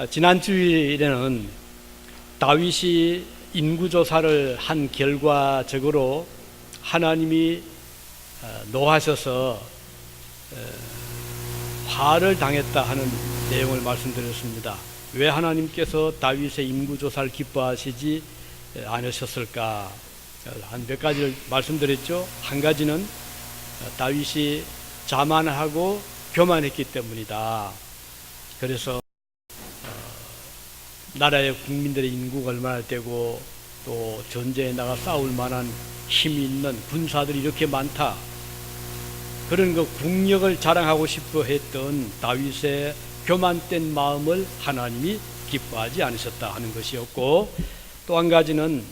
지난 주일에는 다윗이 인구조사를 한 결과적으로 하나님이 노하셔서 화를 당했다 하는 내용을 말씀드렸습니다. 왜 하나님께서 다윗의 인구조사를 기뻐하시지 않으셨을까? 한 몇 가지를 말씀드렸죠. 한 가지는 다윗이 자만하고 교만했기 때문이다. 그래서 나라의 국민들의 인구가 얼마나 되고 또 전쟁에 나가 싸울 만한 힘이 있는 군사들이 이렇게 많다. 그런 그 국력을 자랑하고 싶어 했던 다윗의 교만된 마음을 하나님이 기뻐하지 않으셨다 하는 것이었고, 또 한 가지는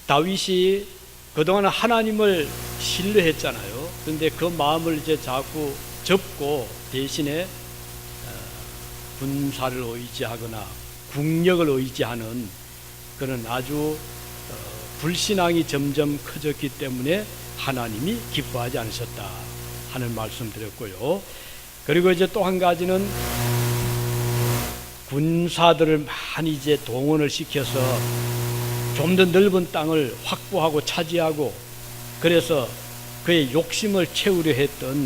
다윗이 그동안 하나님을 신뢰했잖아요. 그런데 그 마음을 이제 자꾸 접고 대신에 군사를 의지하거나 국력을 의지하는 그런 아주 불신앙이 점점 커졌기 때문에 하나님이 기뻐하지 않으셨다 하는 말씀 드렸고요. 그리고 이제 또 한 가지는 군사들을 많이 이제 동원을 시켜서 좀 더 넓은 땅을 확보하고 차지하고, 그래서 그의 욕심을 채우려 했던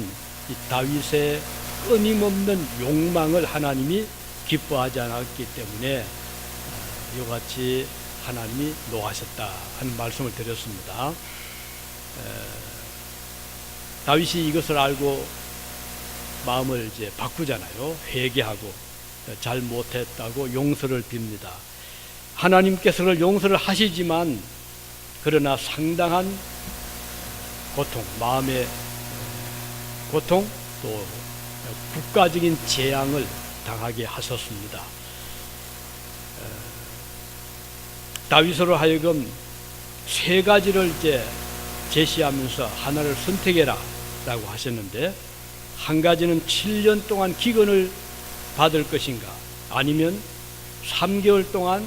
이 다윗의 끊임없는 욕망을 하나님이 기뻐하지 않았기 때문에 이와 같이 하나님이 노하셨다 하는 말씀을 드렸습니다. 다윗이 이것을 알고 마음을 이제 바꾸잖아요. 회개하고 잘못했다고 용서를 빕니다. 하나님께서는 용서를 하시지만 그러나 상당한 고통, 마음의 고통, 또 국가적인 재앙을 당하게 하셨습니다. 다윗으로 하여금 세 가지를 이제 제시하면서 하나를 선택해라 라고 하셨는데, 한 가지는 7년 동안 기근을 받을 것인가, 아니면 3개월 동안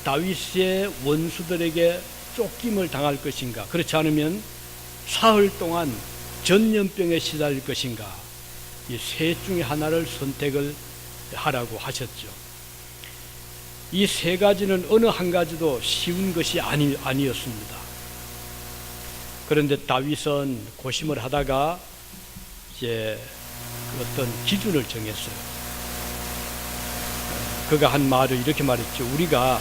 다윗의 원수들에게 쫓김을 당할 것인가, 그렇지 않으면 사흘 동안 전염병에 시달릴 것인가, 이 셋 중에 하나를 선택을 하라고 하셨죠. 이 세 가지는 어느 한 가지도 쉬운 것이 아니었습니다. 그런데 다윗은 고심을 하다가 이제 어떤 기준을 정했어요. 그가 한 말을 이렇게 말했죠. 우리가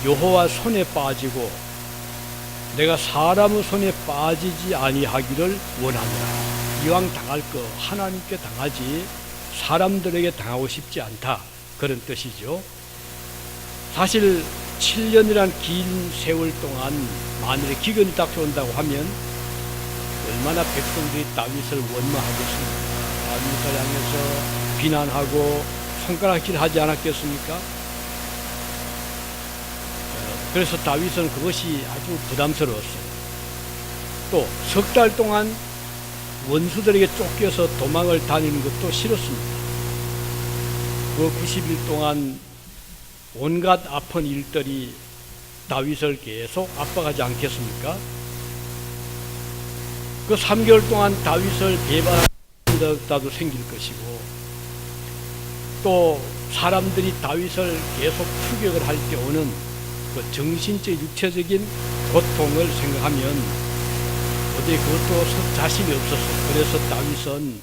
여호와 손에 빠지고 내가 사람의 손에 빠지지 아니하기를 원하노라. 이왕 당할 거 하나님께 당하지 사람들에게 당하고 싶지 않다, 그런 뜻이죠. 사실 7년이란 긴 세월 동안 만일에 기근이 닥쳐온다고 하면 얼마나 백성들이 다윗을 원망하겠습니까? 다윗을 향해서 비난하고 손가락질 하지 않았겠습니까? 그래서 다윗은 그것이 아주 부담스러웠어요. 또 석 달 동안 원수들에게 쫓겨서 도망을 다니는 것도 싫었습니다. 그 90일 동안 온갖 아픈 일들이 다윗을 계속 압박하지 않겠습니까? 그 3개월 동안 다윗을 배반하다도 생길 것이고, 또 사람들이 다윗을 계속 추격을 할 때 오는 그 정신적 육체적인 고통을 생각하면 어디 그것도 자신이 없었어요. 그래서 다윗은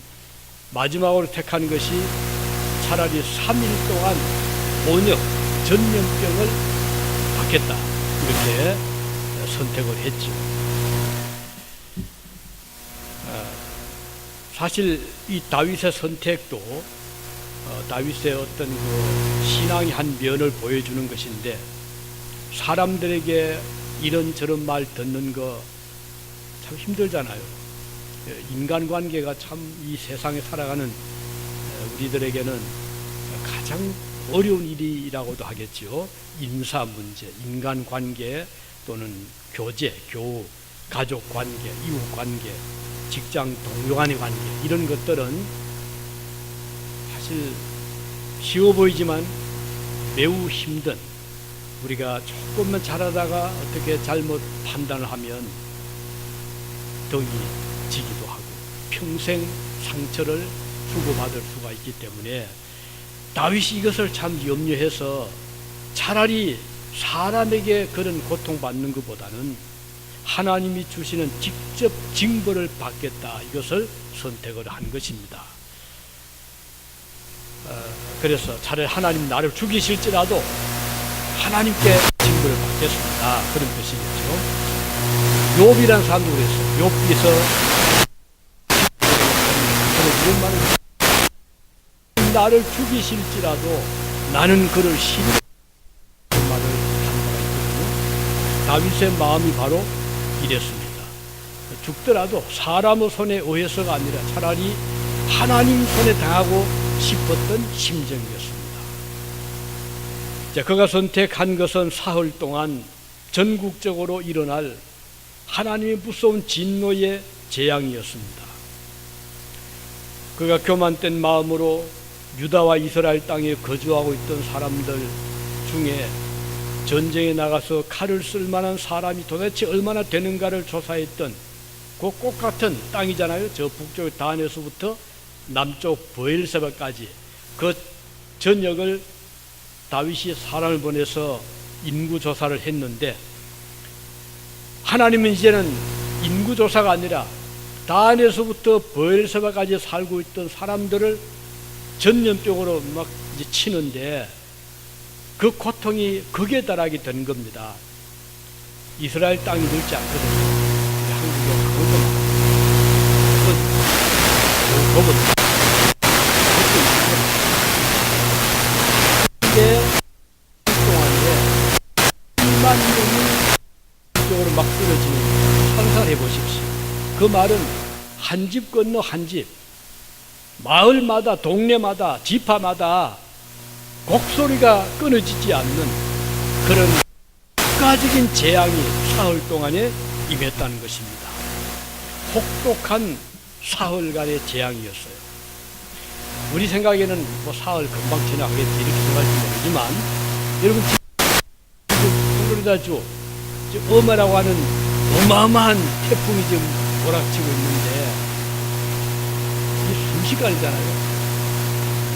마지막으로 택한 것이 차라리 3일 동안 번역, 전염병을 받겠다, 이렇게 선택을 했죠. 사실 이 다윗의 선택도 다윗의 어떤 그 신앙의 한 면을 보여주는 것인데, 사람들에게 이런저런 말 듣는 거 참 힘들잖아요. 인간관계가 참 이 세상에 살아가는 우리들에게는 가장 어려운 일이라고도 하겠죠. 인사 문제, 인간관계, 또는 교제, 교우, 가족관계, 이웃관계, 직장 동료 간의 관계, 이런 것들은 사실 쉬워 보이지만 매우 힘든, 우리가 조금만 잘하다가 어떻게 잘못 판단을 하면 병이 지기도 하고 평생 상처를 주고받을 수가 있기 때문에 다윗이 이것을 참 염려해서 차라리 사람에게 그런 고통받는 것보다는 하나님이 주시는 직접 징벌을 받겠다, 이것을 선택을 한 것입니다. 그래서 차라리 하나님 나를 죽이실지라도 하나님께 징벌을 받겠습니다, 그런 뜻이겠죠. 욥이란 사람도 그랬어요. 욥기서 이런 말을, 나를 죽이실지라도 나는 그를 신뢰하는 말을 한 바가 있거든요. 다윗의 마음이 바로 이랬습니다. 죽더라도 사람의 손에 의해서가 아니라 차라리 하나님 손에 당하고 싶었던 심정이었습니다. 자, 그가 선택한 것은 사흘 동안 전국적으로 일어날 하나님의 무서운 진노의 재앙이었습니다. 그가 교만된 마음으로 유다와 이스라엘 땅에 거주하고 있던 사람들 중에 전쟁에 나가서 칼을 쓸 만한 사람이 도대체 얼마나 되는가를 조사했던 그 꽃 같은 땅이잖아요. 저 북쪽 단에서부터 남쪽 브엘세바까지 그 전역을 다윗이 사람을 보내서 인구조사를 했는데, 하나님은 이제는 인구조사가 아니라 단에서부터 브엘세바까지 살고 있던 사람들을 전염병으로 막 이제 치는데, 그 고통이 극에 달하게 된 겁니다. 이스라엘 땅이 넓지 않거든요. 한국에 그것도 이제 동안에 1만 명이 이쪽으로 막 떨어지는, 상상해 보십시오. 그 말은 한 집 건너 한 집, 마을마다, 동네마다, 지파마다 곡소리가 끊어지지 않는 그런 국가적인 재앙이 사흘 동안에 임했다는 것입니다. 혹독한 사흘간의 재앙이었어요. 우리 생각에는 뭐 사흘 금방 지나가겠지 이렇게 생각할지 모르지만, 여러분 지금 플로리다주 어마라고 하는 어마어마한 태풍이 지금 몰아치고 있는데, 이게 순식간이잖아요.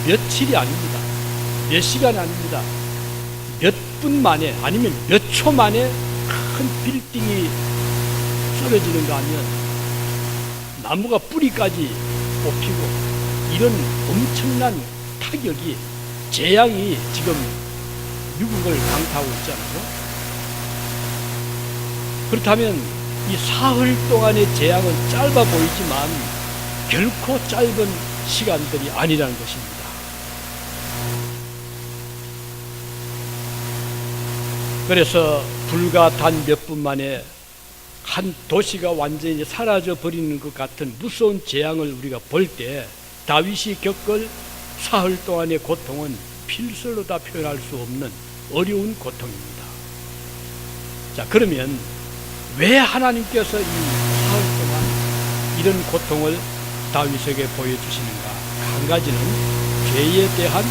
며칠이 아닙니다. 몇 시간이 아닙니다. 몇 분 만에, 아니면 몇 초 만에 큰 빌딩이 쓰러지는가 하면 나무가 뿌리까지 뽑히고, 이런 엄청난 타격이, 재앙이 지금 미국을 강타하고 있잖아요. 그렇다면 이 사흘 동안의 재앙은 짧아 보이지만 결코 짧은 시간들이 아니라는 것입니다. 그래서 불과 단 몇 분 만에 한 도시가 완전히 사라져 버리는 것 같은 무서운 재앙을 우리가 볼 때, 다윗이 겪을 사흘 동안의 고통은 필설로 다 표현할 수 없는 어려운 고통입니다. 자, 그러면 왜 하나님께서 이 사흘 동안 이런 고통을 다윗에게 보여주시는가? 한 가지는 죄에 대한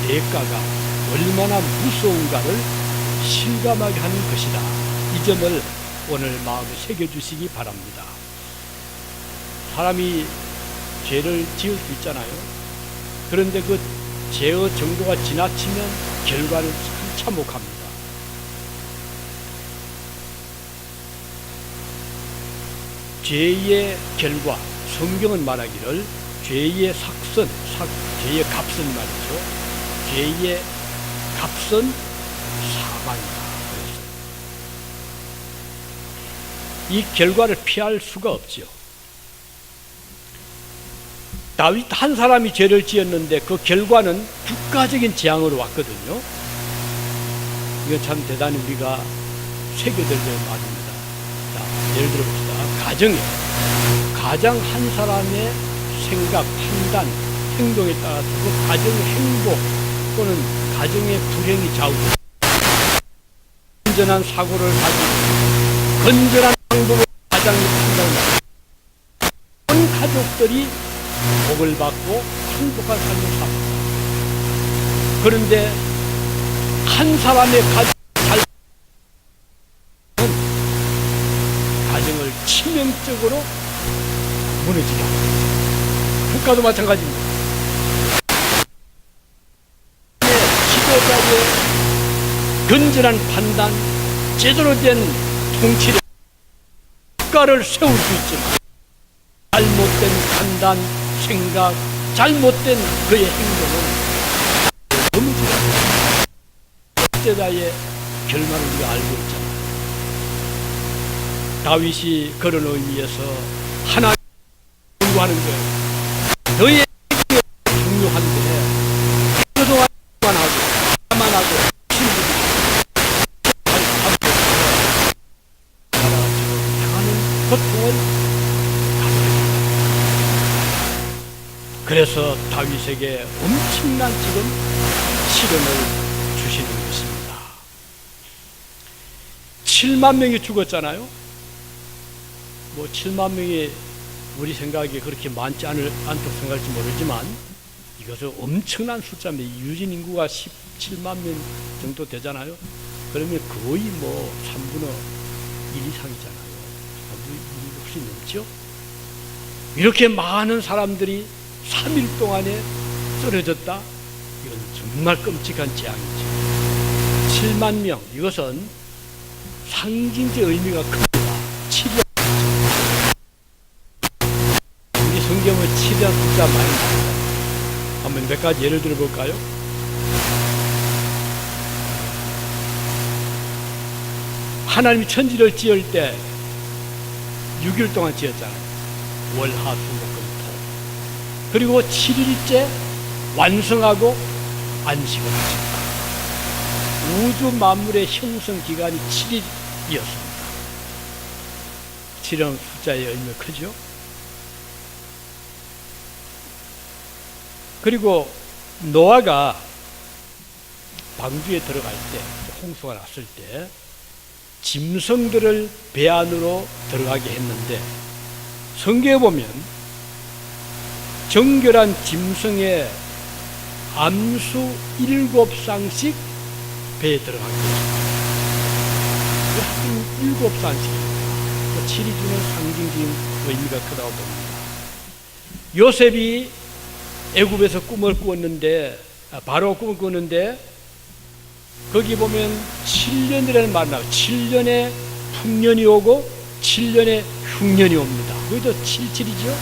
대가가 얼마나 무서운가를 실감하게 하는 것이다. 이 점을 오늘 마음에 새겨주시기 바랍니다. 사람이 죄를 지을 수 있잖아요. 그런데 그 죄의 정도가 지나치면 결과는 참 참혹합니다. 죄의 결과, 성경은 말하기를 죄의 삭선, 죄의 값은 말이죠. 죄의 값은 사망이다. 이 결과를 피할 수가 없죠. 다윗 한 사람이 죄를 지었는데 그 결과는 국가적인 재앙으로 왔거든요. 이거 참 대단히 우리가 새겨들어야 말입니다. 자, 예를 들어 봅시다. 가정 한 사람의 생각, 판단, 행동에 따라서 그 가정의 행복 또는 가정의 불행이 좌우됩니다. 건전한 사고를 가지고 건전한 방법으로 가장이 판단합니다. 온 가족들이 복을 받고 행복한 삶을 삽니다. 그런데 한 사람의 가정을 치명적으로 무너지게 합니다. 국가도 마찬가지입니다. 지도자의 건전한 판단, 제대로 된 통치력, 국가를 세울 수 있지만 잘못된 판단, 생각, 잘못된 그의 행동은 범죄다. 범죄자의 결말을 우리가 알고 있잖아요. 다윗이 그런 의미에서 하나님을 요구하는 거예요. 너의 행동이 중요한데 그동안 하고 친구들이 나라 지금 당하는 고통을 그래서 다윗에게 엄청난 지금 시련을 주시는 것입니다. 7만 명이 죽었잖아요. 뭐 7만 명이 우리 생각에 그렇게 많지 않도록 생각할지 모르지만 이것은 엄청난 숫자입니다. 유진 인구가 17만 명 정도 되잖아요. 그러면 거의 뭐 3분의 1 이상이잖아요. 3분의 1이 훨씬 넘죠. 이렇게 많은 사람들이 3일 동안에 쓰러졌다? 이건 정말 끔찍한 재앙이죠. 7만 명, 이것은 상징적 의미가 큽니다. 치료. 우리 성경은 치료한 숫자 많이 나옵니다. 한번 몇 가지 예를 들어 볼까요? 하나님이 천지를 지을 때 6일 동안 지었잖아요. 월, 하, 수, 목, 금, 토. 그리고 7일째 완성하고 안식을 하셨다. 우주 만물의 형성 기간이 7일이었습니다. 7은 숫자의 의미가 크죠? 그리고 노아가 방주에 들어갈 때, 홍수가 났을 때 짐승들을 배 안으로 들어가게 했는데 성경에 보면 정결한 짐승의 암수 7쌍씩 배에 들어가게 했습니다. 7쌍씩. 7이 주는 상징적인 의미가 크다고 봅니다. 요셉이 애굽에서 꿈을 꾸었는데, 바로 꿈을 꾸었는데, 거기 보면 7년이라는 말이 나와요. 7년에 풍년이 오고 7년에 흉년이 옵니다. 거기도 77이죠.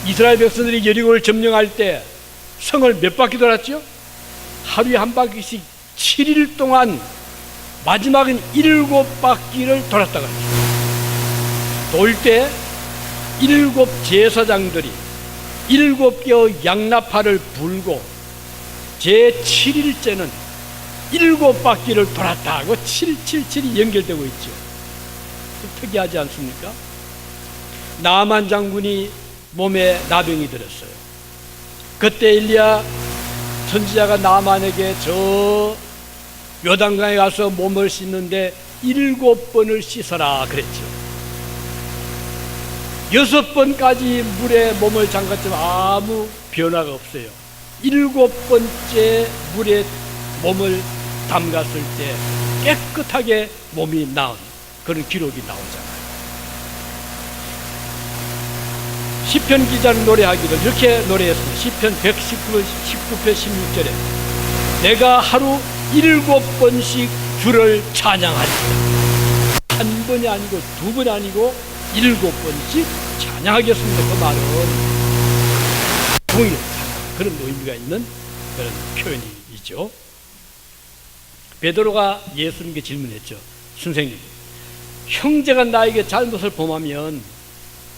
이스라엘 백성들이 여리고를 점령할 때 성을 몇 바퀴 돌았죠? 하루에 한 바퀴씩 7일 동안 마지막은 7바퀴를 돌았다고 했죠. 돌 때 7 제사장들이 7개의 양나팔을 불고 제7일째는 7바퀴를 돌았다고 777이 연결되고 있죠. 특이하지 않습니까? 나만 장군이 몸에 나병이 들었어요. 그때 엘리야 선지자가 나만에게 저 요단강에 가서 몸을 씻는데 7번을 씻어라 그랬죠. 6번까지 물에 몸을 담갔지만 아무 변화가 없어요. 7번째 물에 몸을 담갔을 때 깨끗하게 몸이 나은 그런 기록이 나오잖아요. 시편 기자는 노래하기를 이렇게 노래했습니다. 시편 119편 16절에 내가 하루 7번씩 주를 찬양하리라. 한 번이 아니고 두 번이 아니고 7번씩 찬양하겠습니다. 그 말은 동일 그런 의미가 있는 그런 표현이죠. 베드로가 예수님께 질문했죠. 선생님, 형제가 나에게 잘못을 범하면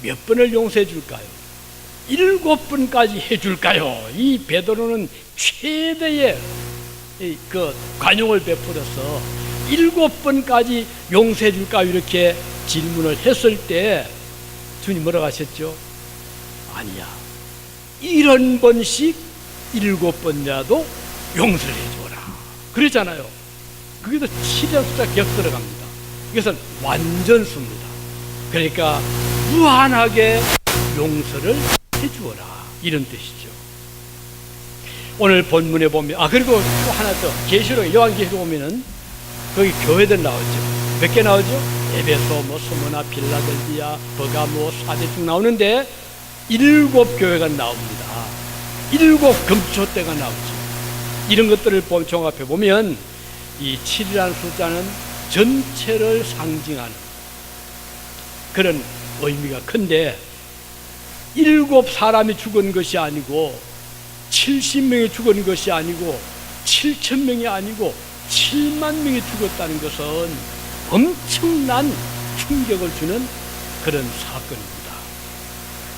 몇 번을 용서해 줄까요? 7번까지 해줄까요? 이 베드로는 최대의 그 관용을 베풀어서 7번까지 용서해 줄까요? 이렇게 질문을 했을 때 주님 뭐라고 하셨죠? 아니야. 70번씩 7번이라도 용서를 해줘라. 그러잖아요. 거기도 7의 숫자 격 들어갑니다. 이것은 완전수입니다. 그러니까 무한하게 용서를 해주어라. 이런 뜻이죠. 오늘 본문에 보면 그리고 또 하나 더 계시록 요한계시록 보면은 거기 교회들 나오죠. 몇 개 나오죠? 에베소, 스무나, 필라델비아, 버가모, 사대 쭉 나오는데 7 교회가 나옵니다. 7 금초대가 나오죠. 이런 것들을 종합해 보면 이 7이라는 숫자는 전체를 상징하는 그런 의미가 큰데, 7사람이 죽은 것이 아니고 70명이 죽은 것이 아니고 7,000명이 아니고 7만 명이 죽었다는 것은 엄청난 충격을 주는 그런 사건입니다.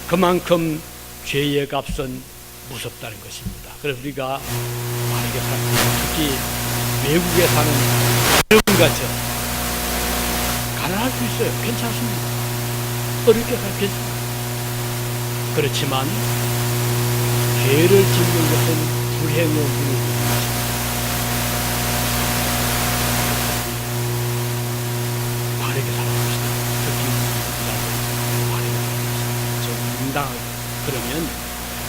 그만큼 죄의 값은 무섭다는 것입니다. 그래서 우리가 바르게 살고, 특히 외국에 사는 여러분같이 가난할 수 있어요. 괜찮습니다. 어렵게 살면 괜찮습니다. 그렇지만 죄를 짓는 것은 불행의 문을 열는 것입니다. 바르게 살아봅시다. 특히 바르게 살아봅시다. 정당하게. 그러면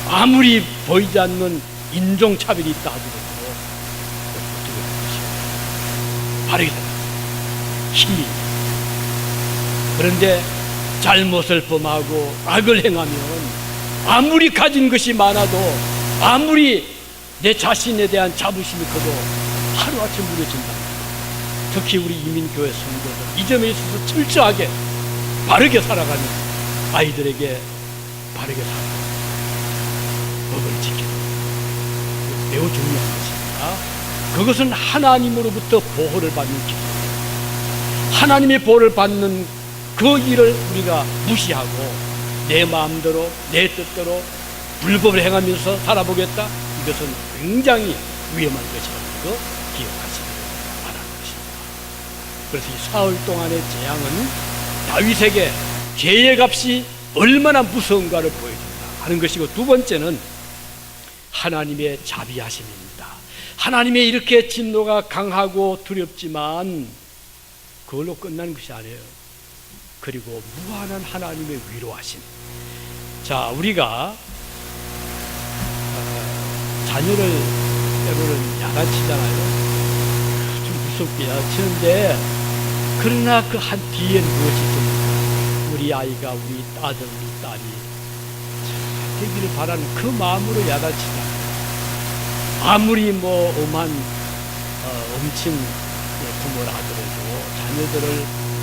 아무리 보이지 않는 인종차별이 있다 하더라도 어떻게 하는 것이요? 바르게 살아봅시다. 힘이. 그런데 잘못을 범하고 악을 행하면 아무리 가진 것이 많아도, 아무리 내 자신에 대한 자부심이 커도 하루아침에 무너진다. 특히 우리 이민교회 성도들 이 점에 있어서 철저하게 바르게 살아가는 아이들에게 바르게 살아가는 법을 지키는 것, 매우 중요한 것입니다. 그것은 하나님으로부터 보호를 받는 길입니다. 하나님의 보호를 받는 그 일을 우리가 무시하고 내 마음대로 내 뜻대로 불법을 행하면서 살아보겠다, 이것은 굉장히 위험한 것이라는 거 기억하시기 바라는 것입니다. 그래서 이 사흘 동안의 재앙은 다윗에게 죄의 값이 얼마나 무서운가를 보여준다 하는 것이고, 두 번째는 하나님의 자비하심입니다. 하나님의 이렇게 진노가 강하고 두렵지만 그걸로 끝나는 것이 아니에요. 그리고 무한한 하나님의 위로하심. 자, 우리가 자녀를 때로는 야단치잖아요. 좀 무섭게 야단치는데, 그러나 그 한 뒤엔 무엇이 있습니까? 우리 아이가, 우리 아들, 우리 딸이 잘 되기를 바라는 그 마음으로 야단치잖아요. 아무리 뭐 엄한 엄친 부모라 하더라도 자녀들을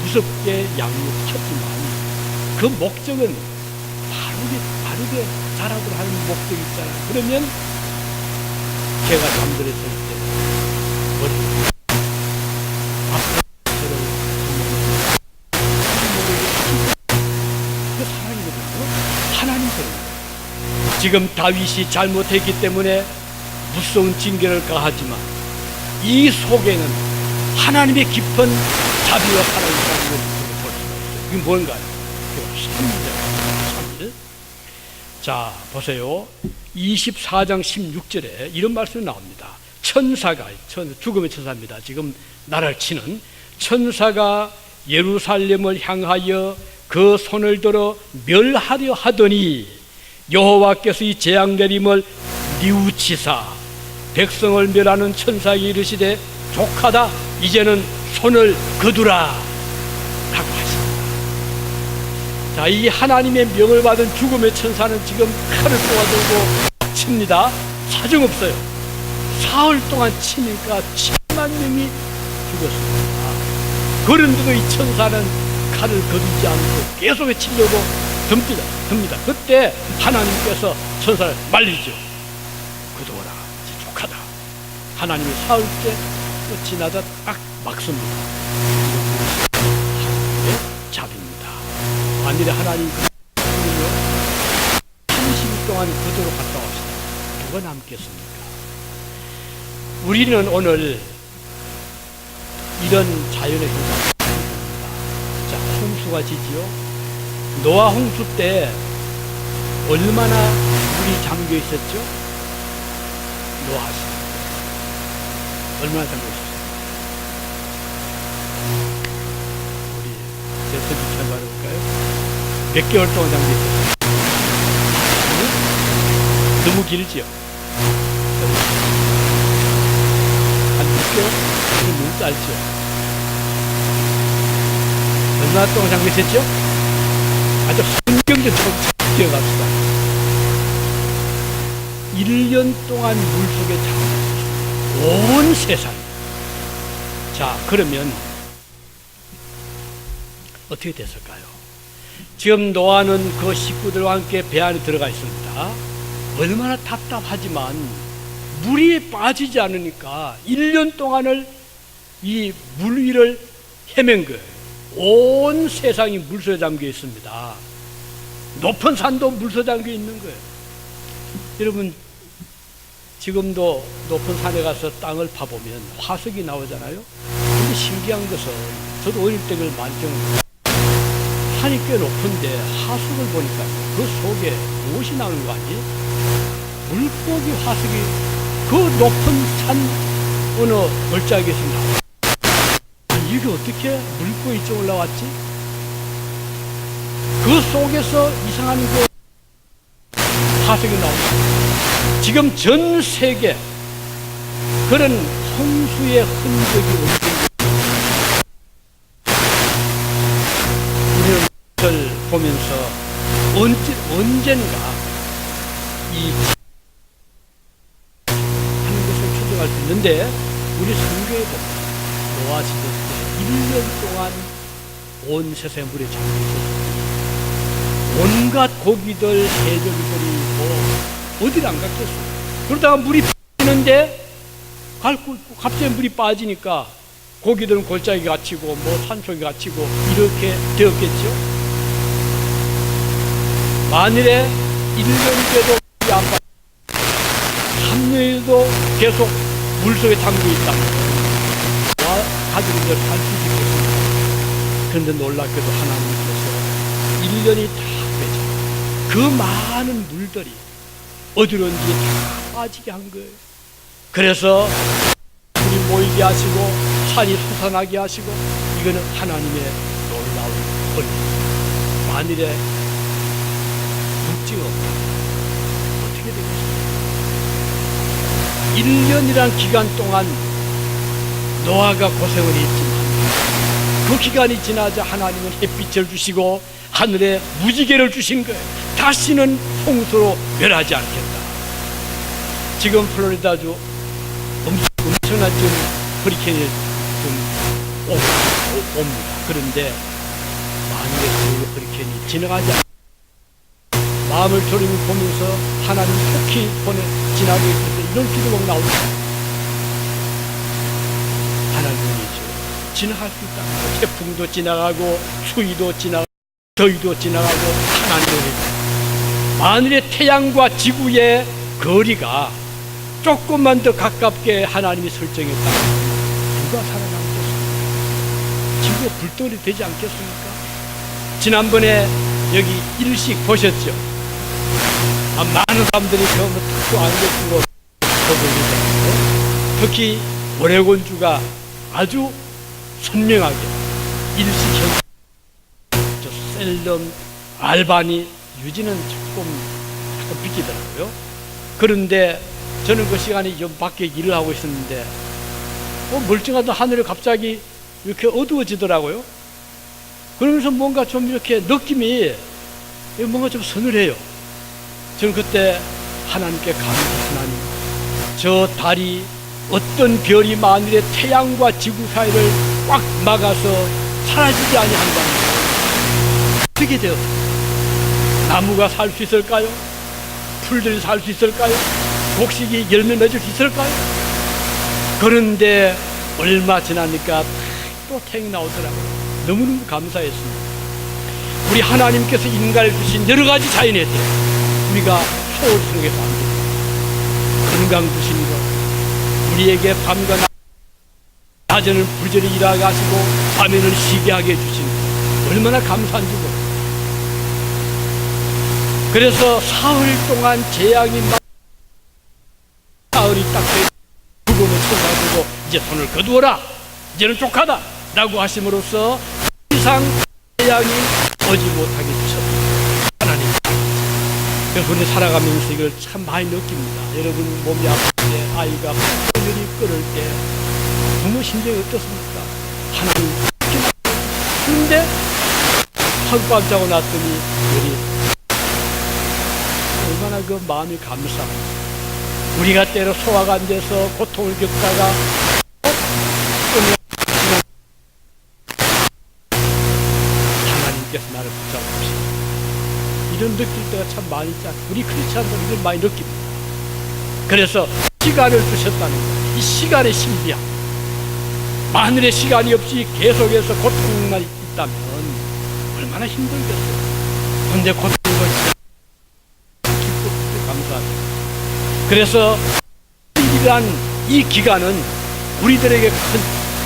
무섭게 양육했지만 그 목적은 바르게 자라도록 하는 목적이 있잖아요. 그러면 걔가 잠들었을 때 머리를 앞으로 그 사랑이거든요. 하나님처럼. 지금 다윗이 잘못했기 때문에 무서운 징계를 가하지만 이 속에는 하나님의 깊은 자비와 사랑이 있다는 것을 볼 수가 있어요. 이게 뭔가요? 3절. 자, 보세요. 24장 16절에 이런 말씀이 나옵니다. 천사가, 죽음의 천사입니다. 지금 나라를 치는 천사가 예루살렘을 향하여 그 손을 들어 멸하려 하더니 여호와께서 이 재앙 내림을 뉘우치사 백성을 멸하는 천사에게 이르시되 족하다, 이제는 손을 거두라 라고 하십니다. 자, 이 하나님의 명을 받은 죽음의 천사는 지금 칼을 쏘아들고 칩니다. 사정없어요. 사흘 동안 치니까 7만 명이 죽었습니다. 그런데도 이 천사는 칼을 거두지 않고 계속 치려고 듭니다. 그때 하나님께서 천사를 말리죠. 거두어라, 이제 족하다. 하나님이 사흘째 지나다 딱 막습니다. 하나님의 자비입니다. 만일에 하나님 30일 동안 그대로 갔다 옵시다. 누가 남겠습니까? 우리는 오늘 이런 자연의 현상을 봅니다. 자, 홍수가 지지요. 노아 홍수 때 얼마나 물이 잠겨 있었죠? 노아 씨 얼마나 잠겨 있었어요? 우리 제스비 잘 말해볼까요? 몇 개월 동안 잠겨 있었어요? 너무 길지요? 한 6개월? 너무 짧죠? 얼마나 동안 잠겨 있었죠? 아주 성경적으로 기억합시다. 1년 동안 물속에 잠겼습니다. 온 세상. 자, 그러면 어떻게 됐을까요? 지금 노아는 그 식구들과 함께 배 안에 들어가 있습니다. 얼마나 답답하지만 물이 빠지지 않으니까 1년 동안을 이 물 위를 헤맨 거예요. 온 세상이 물속에 잠겨 있습니다. 높은 산도 물속에 잠겨 있는 거예요. 여러분, 지금도 높은 산에 가서 땅을 파보면 화석이 나오잖아요. 근데 신기한 것은 저도 어릴 때 그걸 많이 경험했어요. 산이 꽤 높은데 화석을 보니까 그 속에 무엇이 나오는 거 아니에요? 물고기 화석이 그 높은 산 어느 골짜기에서 나와요. 이게 어떻게 물고기 이쪽 올라왔지? 그 속에서 이상한 그 화석이 나옵니다. 지금 전 세계 그런 홍수의 흔적이 없습니다. 우리는 그걸 보면서 언젠가 이 하는 것을 추정할 수 있는데, 우리 성경에 보면 노아 시대 때 1년 동안 온 세상에 물에 잠겨 있었습니다. 온갖 고기들, 해저귀들이 뭐 어디를 안 갔겠어요. 그러다가 물이 빠지는데 갑자기 물이 빠지니까 고기들은 골짜기 갇히고 뭐 산속에 갇히고 이렇게 되었겠죠. 만일에 1년째도 물이 안 빠지고 3년에도 계속 물속에 잠겨 있다면 가족들 살 수 있겠습니다. 그런데 놀랍게도 하나님께서 1년이 다 빼져 그 많은 물들이 어디론지 다 빠지게 한 거예요. 그래서 물이 모이게 하시고 산이 솟아나게 하시고, 이거는 하나님의 놀라운 은혜입니다. 만일에 묵지가 없다면 어떻게 되겠습니까? 1년이란 기간 동안 노아가 고생을 했지만 그 기간이 지나자 하나님은 햇빛을 주시고 하늘에 무지개를 주신 거예요. 다시는 홍수로 멸하지 않겠다. 지금 플로리다주 엄청난 지금 허리케인이 좀 옵니다. 그런데 만일에 그 허리케인이 지나가지 않고 마음을 졸이며 보면서 하나님 속히 지나게 있을 때 이런 기도가 나옵니다. 하나님이죠. 지나갈 수 있다. 태풍도 지나가고 추위도 지나가고 더위도 지나가고 하나님이죠. 만일에 태양과 지구의 거리가 조금만 더 가깝게 하나님이 설정했다면 누가 살아남겠습니까? 지구가 불덩이 되지 않겠습니까? 지난번에 여기 일식 보셨죠? 많은 사람들이 처음에 탁구 안겨주고 보고, 특히 오레곤주가 아주 선명하게 일시현 셀럼, 알바니, 유지는 조금 약간 비키더라고요. 그런데 저는 그 시간에 좀 밖에 일을 하고 있었는데 멀쩡하던 하늘이 갑자기 이렇게 어두워지더라고요. 그러면서 뭔가 좀 이렇게 느낌이 뭔가 좀 서늘해요. 저는 그때 하나님께 하나님, 저 달이 어떤 별이 만일에 태양과 지구 사이를 꽉 막아서 사라지지 아니한다면 어떻게 되었을까요? 나무가 살 수 있을까요? 풀들이 살 수 있을까요? 곡식이 열매 맺을 수 있을까요? 그런데 얼마 지나니까 또 태양이 나오더라고요. 너무너무 감사했습니다. 우리 하나님께서 인간을 주신 여러 가지 자연에 대해 우리가 소홀스러워서 안 됩니다. 건강 주신 것, 우리에게 밤과 낮에는 부지런히 일하게 하시고 밤에는 쉬게 하게 해주신 것, 얼마나 감사한지 모릅니다. 그래서 사흘 동안 재앙이 사흘이 딱 죽음을 쳐가지고 이제 손을 거두어라, 이제는 족하다 라고 하심으로써 이상 재앙이 오지 못하게 주셨습니다. 하나님, 그래서 우리 살아가면서 이걸 참 많이 느낍니다. 여러분 몸이 아플 때, 아이가 열이 끓을 때 부모 심정이 어떻습니까? 하나님, 그런데 하룻밤 자고 났더니 열이, 얼마나 그 마음이 감사합니다. 우리가 때로 소화가 안 돼서 고통을 겪다가 하나님께서 나를 붙잡으시고 이런 느낄 때가 참 많이 있잖아요. 우리 크리스찬들 이걸 많이 느낍니다. 그래서 시간을 주셨다는 거예요. 이 시간의 신비함. 만일의 시간이 없이 계속해서 고통만 있다면 얼마나 힘들겠어요. 근데 고통을 기쁘고 감사합니다. 그래서 이 기간은 우리들에게 큰,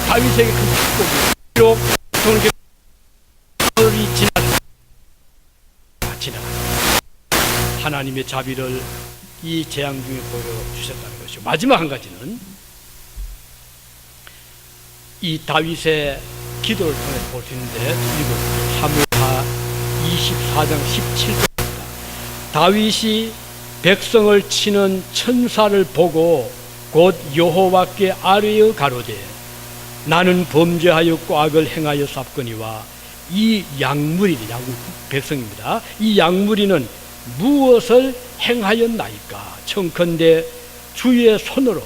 다윗에게 큰 축복이에요. 비록 고통을 겪으리 지나가 하나님의 자비를 이 재앙 중에 보여주셨다는 것이죠. 마지막 한 가지는 이 다윗의 기도를 통해 볼 수 있는데 사무엘하 24장 17절입니다. 다윗이 백성을 치는 천사를 보고 곧 여호와께 아뢰어 가로되 나는 범죄하였고 악을 행하여 삽거니와 이 양무리는 백성입니다. 이 양무리는 무엇을 행하였나이까? 청컨대 주의 손으로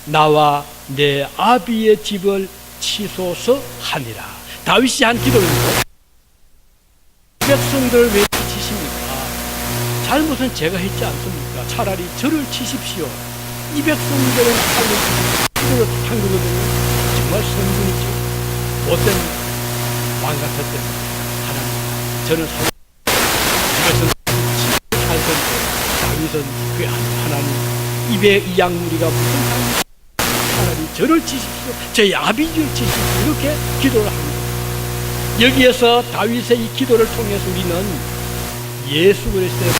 나와 내 아비의 집을 치소서 하니라. 다윗이 한 기도입니다. 백성들을 왜 치십니까? 잘못은 제가 했지 않습니까? 차라리 저를 치십시오. 이 백성들은 기도를 한 거거든요. 정말 성분이죠. 못된 왕 같았던 하나님, 저는 이것은 다윗은 그 하나님 입에 이 양무리가 무슨 하나님 저를 치십시오. 저희 아비를 치십시오. 이렇게 기도를 합니다. 여기에서 다윗의 이 기도를 통해서 우리는 예수 그리스도의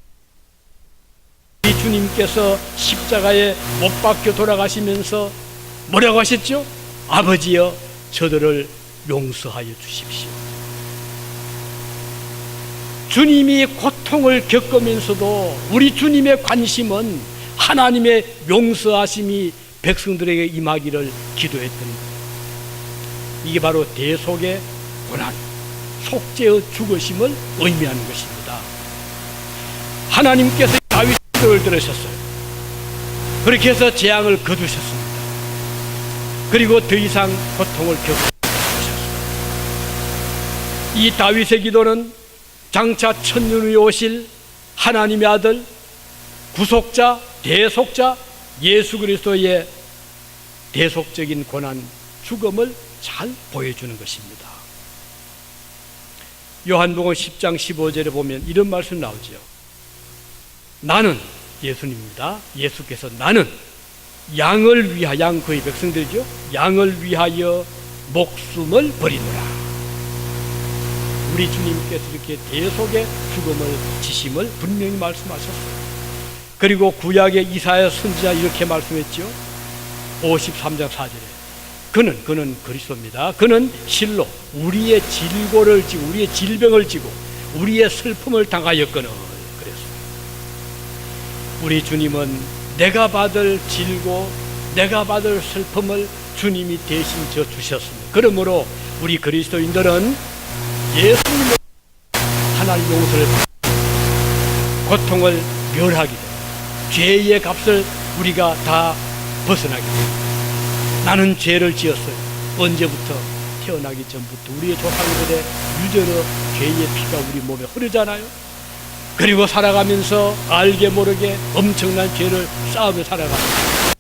우리 주님께서 십자가에 못 박혀 돌아가시면서 뭐라고 하셨죠? 아버지여 저들을 용서하여 주십시오. 주님이 고통을 겪으면서도 우리 주님의 관심은 하나님의 용서하심이 백성들에게 임하기를 기도했던 거예요. 이게 바로 대속의 고난, 속죄의 죽으심을 의미하는 것입니다. 하나님께서 다윗의 기도를 들으셨어요. 그렇게 해서 재앙을 거두셨습니다. 그리고 더 이상 고통을 겪으셨습니다. 이 다윗의 기도는 장차 천년 후에 오실 하나님의 아들, 구속자, 대속자 예수 그리스도의 대속적인 고난, 죽음을 잘 보여주는 것입니다. 요한복음 10장 15절에 보면 이런 말씀 나오죠. 나는, 예수님입니다. 예수께서 나는 양을 위하여, 양 거의 백성들이죠. 양을 위하여 목숨을 버리노라. 우리 주님께서 이렇게 대속의 죽음을 지심을 분명히 말씀하셨어요. 그리고 구약의 이사야 선지자 이렇게 말씀했죠. 53장 4절에 그는 그리스도입니다. 그는 실로 우리의 질고를 지고 우리의 질병을 지고 우리의 슬픔을 당하였거늘. 그랬어요. 우리 주님은 내가 받을 질고 내가 받을 슬픔을 주님이 대신 져 주셨습니다. 그러므로 우리 그리스도인들은 예수님의 하나님 용서를 고통을 멸하게 됩니다. 죄의 값을 우리가 다 벗어나게 됩니다. 나는 죄를 지었어요. 언제부터? 태어나기 전부터 우리의 조상들의 유전의 죄의 피가 우리 몸에 흐르잖아요. 그리고 살아가면서 알게 모르게 엄청난 죄를 쌓으며 살아갑니다.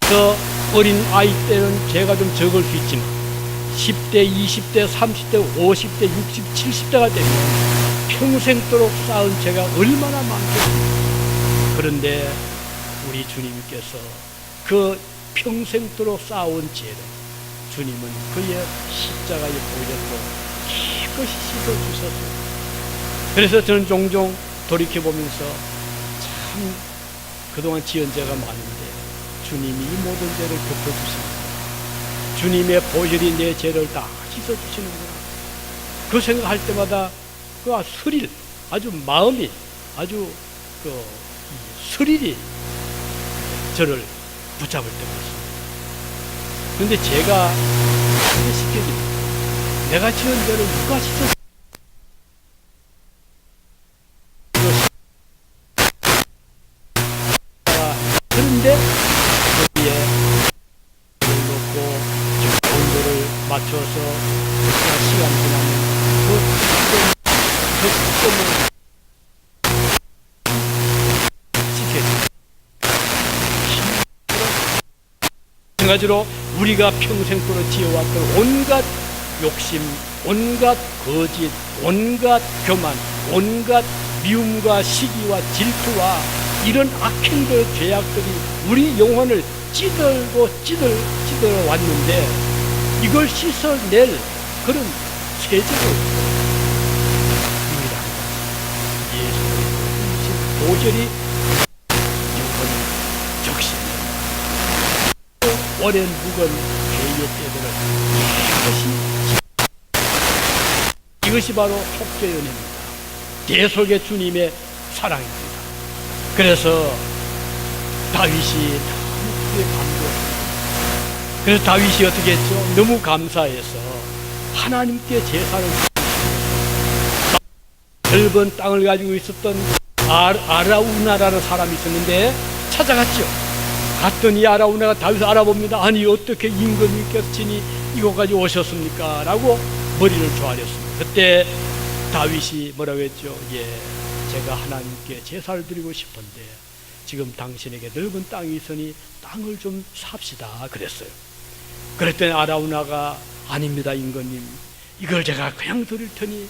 그 어린 아이 때는 죄가 좀 적을 수 있지만 10대, 20대, 30대, 50대, 60, 70대가 되면 평생도록 쌓은 죄가 얼마나 많겠습니까? 그런데 우리 주님께서 그 평생도록 쌓아온 죄를 주님은 그의 십자가에 보혈로 깨끗이 씻어주셨어요. 그래서 저는 종종 돌이켜보면서 참 그동안 지은 죄가 많은데 주님이 이 모든 죄를 덮어주십니다. 주님의 보혈이 내 죄를 다 씻어주시는구나. 그 생각할 때마다 그 스릴, 아주 마음이 아주 그 스릴이 저를 붙잡을 때가 있습니다. 그런데 제가 시켜집니다. 내가 지은 죄를 누가 씻어? 그런데 마찬가지로 우리가 평생 동안 지어왔던 온갖 욕심, 온갖 거짓, 온갖 교만, 온갖 미움과 시기와 질투와 이런 악행들, 죄악들이 우리 영혼을 찌들고 찌들어 왔는데 이걸 씻어낼 그런 세제를 유일한 예수 그리스도 보혈이 영혼을 적신다. 오랜 묵은 죄의 때들을 이것이 바로 속죄의 은혜입니다. 대속의 주님의 사랑입니다. 그래서 다윗이 너무 감동했습니다. 그래서 다윗이 어떻게 했죠? 너무 감사해서 하나님께 제사를 넓은 땅을 가지고 있었던 아라우나라는 사람이 있었는데 찾아갔죠. 갔더니 아라우나가 다윗을 알아봅니다. 아니 어떻게 임금님께서 친히 이곳까지 오셨습니까? 라고 머리를 조아렸습니다. 그때 다윗이 뭐라고 했죠? 예, 제가 하나님께 제사를 드리고 싶은데 지금 당신에게 넓은 땅이 있으니 땅을 좀 삽시다 그랬어요. 그랬더니 아라우나가 아닙니다 임금님, 이걸 제가 그냥 드릴 테니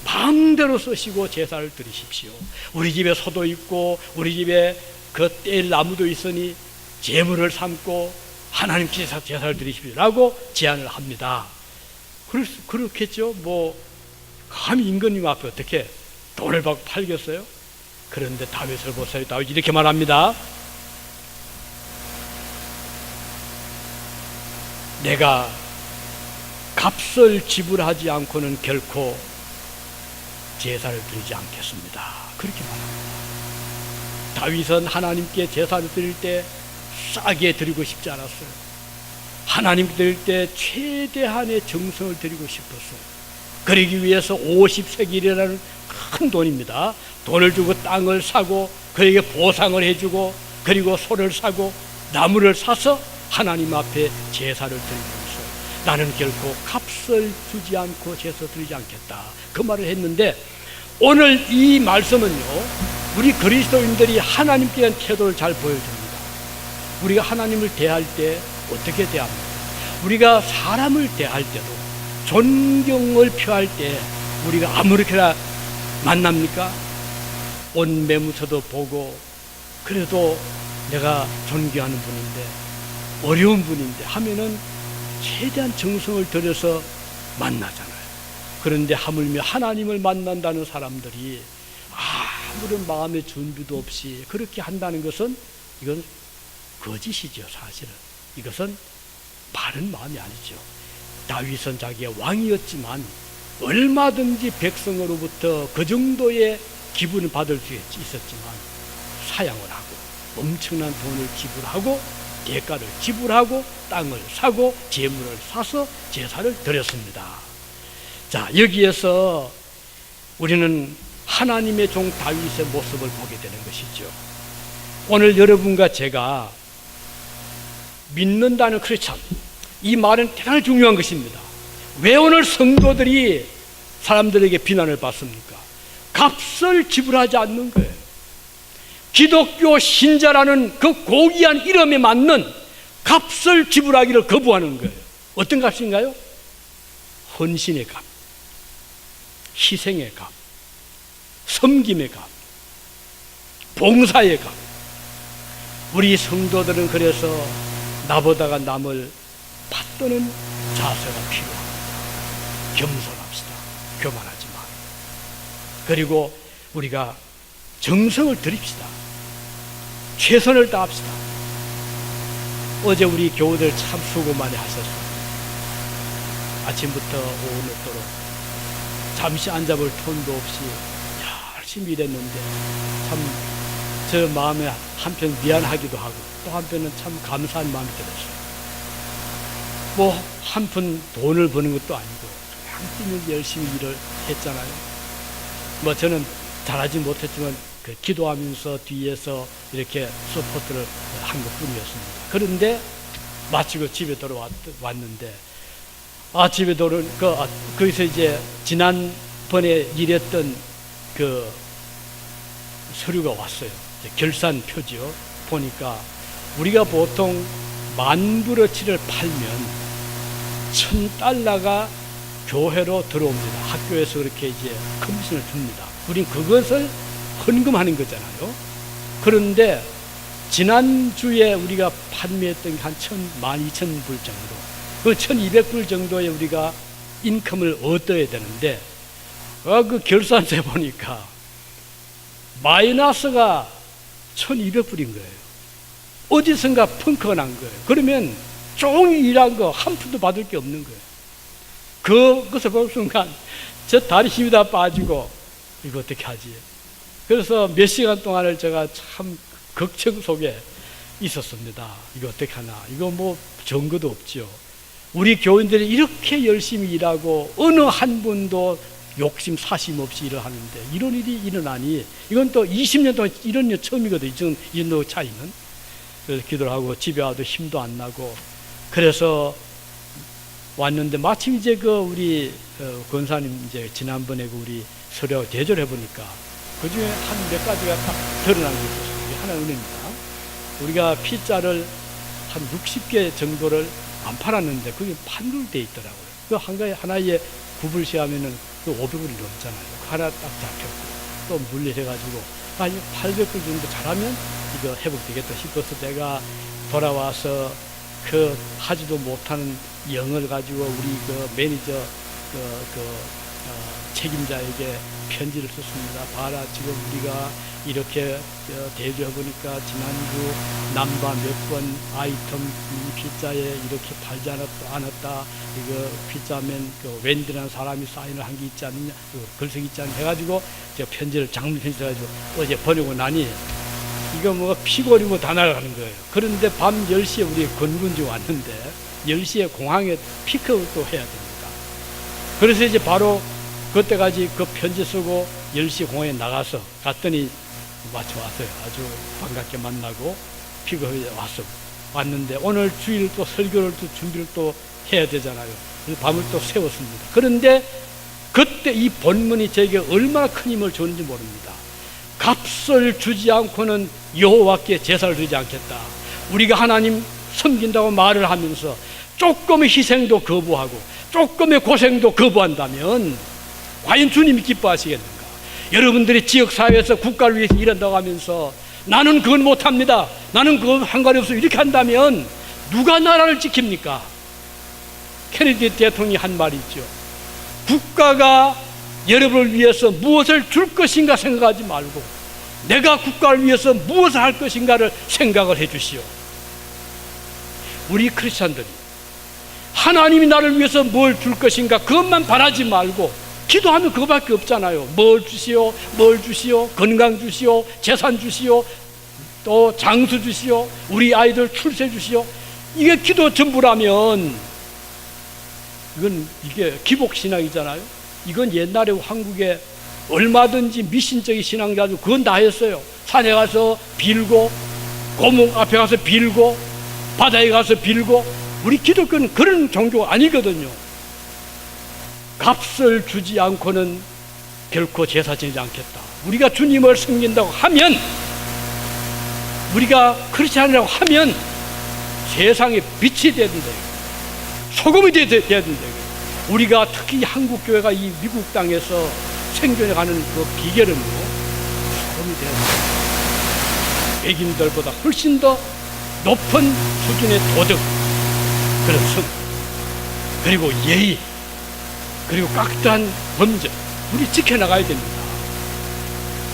마음대로 쓰시고 제사를 드리십시오. 우리 집에 소도 있고 우리 집에 그 뗄 나무도 있으니 제물을 삼고 하나님께 제사를 드리십시오 라고 제안을 합니다. 그렇겠죠. 뭐 감히 임금님 앞에 어떻게 돈을 받고 팔겠어요? 그런데 다윗을 보세요. 다윗이 이렇게 말합니다. 내가 값을 지불하지 않고는 결코 제사를 드리지 않겠습니다. 그렇게 말합니다. 다윗은 하나님께 제사를 드릴 때 싸게 드리고 싶지 않았어요. 하나님께 드릴 때 최대한의 정성을 드리고 싶었어요. 그러기 위해서 50세겔이라는 큰 돈입니다. 돈을 주고 땅을 사고 그에게 보상을 해주고 그리고 소를 사고 나무를 사서 하나님 앞에 제사를 드리면서 나는 결코 값을 주지 않고 제사 드리지 않겠다 그 말을 했는데, 오늘 이 말씀은요 우리 그리스도인들이 하나님께 대한 태도를 잘 보여줍니다. 우리가 하나님을 대할 때 어떻게 대합니까? 우리가 사람을 대할 때도 존경을 표할 때 우리가 아무렇게나 만납니까? 옷 매무새도 보고 그래도 내가 존경하는 분인데 어려운 분인데 하면은 최대한 정성을 들여서 만나잖아요. 그런데 하물며 하나님을 만난다는 사람들이 아무런 마음의 준비도 없이 그렇게 한다는 것은 이건 거짓이죠. 사실은 이것은 바른 마음이 아니죠. 다윗은 자기가 왕이었지만 얼마든지 백성으로부터 그 정도의 기분을 받을 수 있었지만 사양을 하고 엄청난 돈을 지불하고 대가를 지불하고 땅을 사고 재물을 사서 제사를 드렸습니다. 자, 여기에서 우리는 하나님의 종 다윗의 모습을 보게 되는 것이죠. 오늘 여러분과 제가 믿는다는 크리스찬, 이 말은 대단히 중요한 것입니다. 왜 오늘 성도들이 사람들에게 비난을 받습니까? 값을 지불하지 않는 거예요. 기독교 신자라는 그 고귀한 이름에 맞는 값을 지불하기를 거부하는 거예요. 어떤 값인가요? 헌신의 값, 희생의 값, 섬김의 값, 봉사의 값. 우리 성도들은 그래서 나보다가 남을 받드는 자세가 필요합니다. 겸손합시다. 교만하지 마. 그리고 우리가 정성을 들입시다. 최선을 다합시다. 어제 우리 교우들 참 수고 많이 하셨어요. 아침부터 오후 늦도록 잠시 앉아볼 틈도 없이 열심히 일했는데 참 저 마음에 한편 미안하기도 하고 또 한편은 참 감사한 마음이 들었어요. 뭐 한 푼 돈을 버는 것도 아니고 그냥 뛰면서 열심히 일을 했잖아요. 뭐 저는 잘하지 못했지만 그 기도하면서 뒤에서 이렇게 서포트를 한 것뿐이었습니다. 그런데 마치고 집에 돌아왔는데 집에 거기서 이제 지난번에 일했던 그 서류가 왔어요. 결산표죠. 보니까 우리가 보통 만불어치를 팔면 $1,000가 교회로 들어옵니다. 학교에서 그렇게 이제 커미션을 줍니다. 우린 그것을 헌금하는 거잖아요. 그런데 지난주에 우리가 판매했던 게 한 12,000불 정도, 그 1,200불 정도에 우리가 인컴을 얻어야 되는데 그 결산세 보니까 마이너스가 1,200불인 거예요. 어디선가 펑크가 난 거예요. 그러면 종일 일한 거 한 푼도 받을 게 없는 거예요. 그것을 볼 순간 저 다리 힘이 다 빠지고 이거 어떻게 하지? 그래서 몇 시간 동안을 제가 참 걱정 속에 있었습니다. 이거 어떻게 하나? 이거 뭐 증거도 없죠. 우리 교인들이 이렇게 열심히 일하고 어느 한 분도 욕심 사심 없이 일을 하는데 이런 일이 일어나니 이건 또 20년 동안 이런 일 처음이거든요. 이 정도 차이는. 그래서 기도를 하고 집에 와도 힘도 안 나고 그래서 왔는데 마침 이제 우리 권사님 이제 지난번에 우리 서류 대조를 해보니까 그 중에 한 몇 가지가 딱 드러난 게 있었어요. 이게 하나의 은혜입니다. 우리가 피자를 한 60개 정도를 안 팔았는데 그게 판결돼 있더라고요. 그 하나에 9불씩 하면은 그 500불이 넘잖아요. 그 하나 딱 잡혔고 또 물려해가지고 800불 정도 잘하면 이거 회복되겠다 싶어서 내가 돌아와서 그 하지도 못하는 영을 가지고 우리 매니저 책임자에게 편지를 썼습니다. 봐라, 지금 우리가 이렇게 대조해보니까 지난주 남바 몇 번 아이템 피자에 이렇게 팔지 않았다. 이거 피자맨 웬디라는 사람이 사인을 한 게 있지 않느냐, 글쓰기 있지 않느냐 해가지고 제가 편지를 장문 편지 해가지고 어제 보내고 나니 이거 뭐가 피골이고 다 날아가는 거예요. 그런데 밤 10시에 우리 건군지 왔는데 10시에 공항에 피크업도 해야 됩니다. 그래서 이제 바로 그때까지 그 편지 쓰고 10시 공항에 나가서 갔더니 마치 왔어요. 아주 반갑게 만나고 피크업에 왔는데 오늘 주일 또 설교를 또 준비를 또 해야 되잖아요. 그래서 밤을 또 세웠습니다. 그런데 그때 이 본문이 저에게 얼마나 큰 힘을 줬는지 모릅니다. 값을 주지 않고는 여호와께 제사를 드리지 않겠다. 우리가 하나님 섬긴다고 말을 하면서 조금의 희생도 거부하고 조금의 고생도 거부한다면 과연 주님이 기뻐하시겠는가? 여러분들이 지역사회에서 국가를 위해서 일한다고 하면서 나는 그건 못합니다, 나는 그건 상관이 없어 이렇게 한다면 누가 나라를 지킵니까? 케네디 대통령이 한 말이 있죠. 국가가 여러분을 위해서 무엇을 줄 것인가 생각하지 말고 내가 국가를 위해서 무엇을 할 것인가를 생각을 해 주시오. 우리 크리스찬들이 하나님이 나를 위해서 뭘 줄 것인가 그것만 바라지 말고 기도하면 그거밖에 없잖아요. 뭘 주시오, 뭘 주시오, 건강 주시오, 재산 주시오, 또 장수 주시오, 우리 아이들 출세 주시오. 이게 기도 전부라면 이게 기복신앙이잖아요. 이건 옛날에 한국에 얼마든지 미신적인 신앙자들 그건 다 했어요. 산에 가서 빌고 고목 앞에 가서 빌고 바다에 가서 빌고. 우리 기독교는 그런 종교가 아니거든요. 값을 주지 않고는 결코 제사 지내지 않겠다. 우리가 주님을 섬긴다고 하면, 우리가 크리스찬이라고 하면 세상에 빛이 돼야 된다. 소금이 돼야 된다. 우리가 특히 한국 교회가 이 미국 땅에서 생존해가는 그 비결은요, 소금이 돼야 된다. 백인들보다 훨씬 더 높은 수준의 도덕, 그런 성, 그리고 예의, 그리고 깍듯한 범죄, 우리 지켜나가야 됩니다.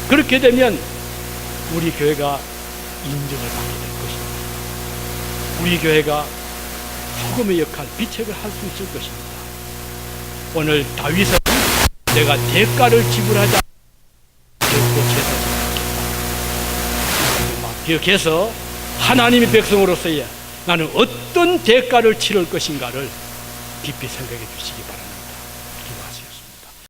그렇게 되면 우리 교회가 인정을 받게 될 것입니다. 우리 교회가 소금의 역할, 빛의 역할을 할 수 있을 것입니다. 오늘 다윗은 내가 대가를 지불하지 결코 제사를 받겠다. 기억해서 하나님의 백성으로서의 나는 어떤 대가를 치를 것인가를 깊이 생각해 주시기 바랍니다.